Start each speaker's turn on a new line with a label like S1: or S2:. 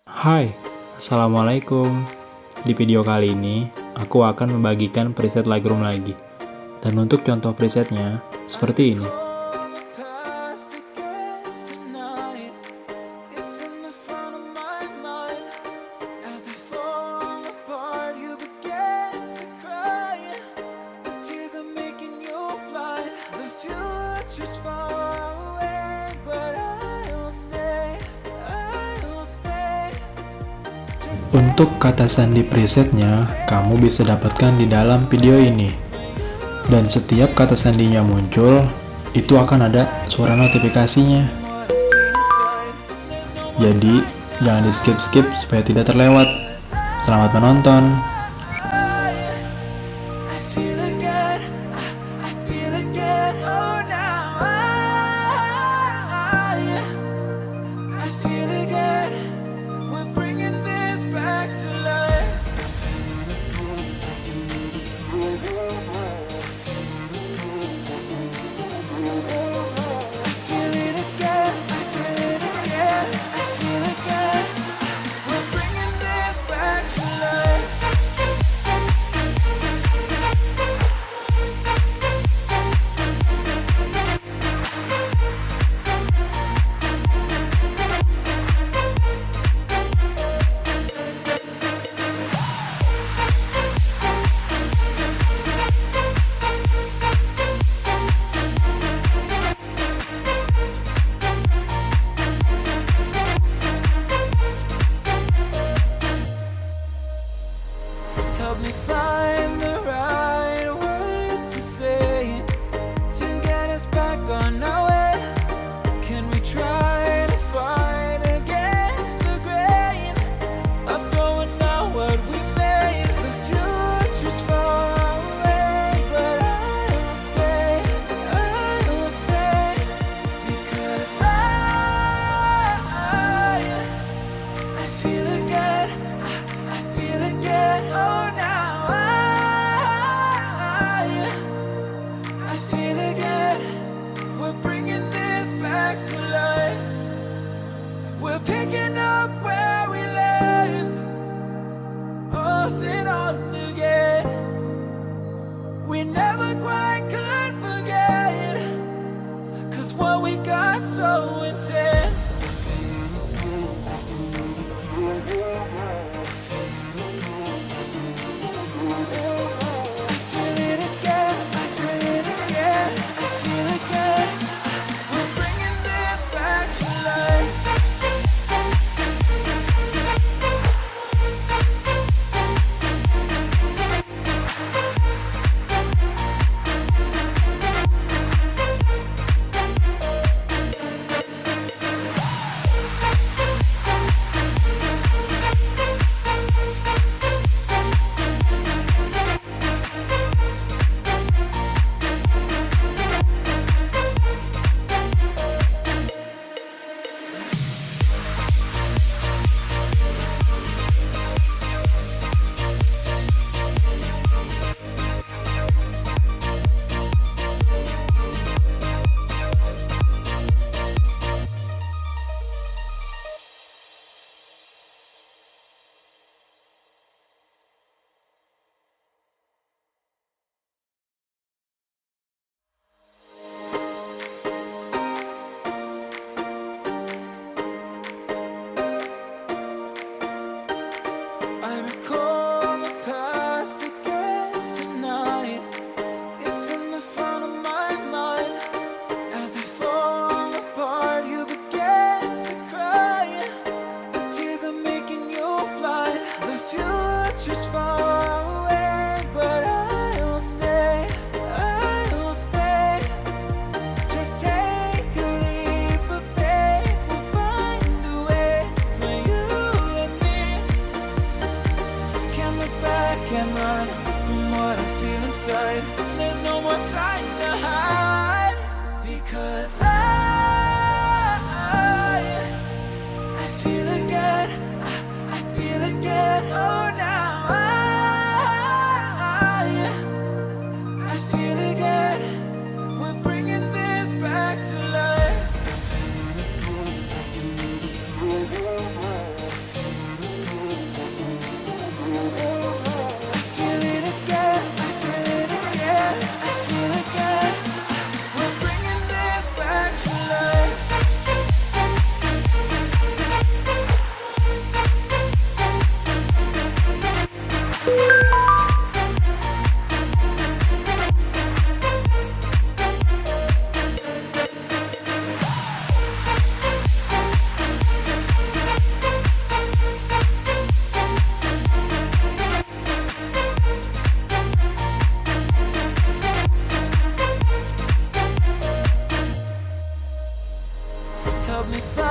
S1: Hai, Assalamualaikum. Di video kali ini, aku akan membagikan preset Lightroom lagi. Dan untuk contoh presetnya, seperti ini. Untuk kata sandi presetnya, kamu bisa dapatkan di dalam video ini. Dan setiap kata sandinya muncul, itu akan ada suara notifikasinya. Jadi, jangan di skip-skip supaya tidak terlewat. Selamat menonton!
S2: Help me find the right words to say to get us back on our way. Can we try to fight against the grain of throwing out what we made? The future's far away, but I will stay because I feel again, I feel again. Oh, we're picking up where we left, off and on again. We never quite could forget, 'cause what we got so intense. I feel it again, I feel it again, I feel it again. We're bringing this back to life. I recall the past again tonight. It's in the front of my mind. As I fall apart, you begin to cry. The tears are making you blind. The future's far away, but I will stay. Just take a leap of faith. We'll find a way for you and me. Can't look back and run from what I feel inside. There's no more time to hide, because I feel again, I feel again. Oh, now I feel again. We're bringing this back to life. me find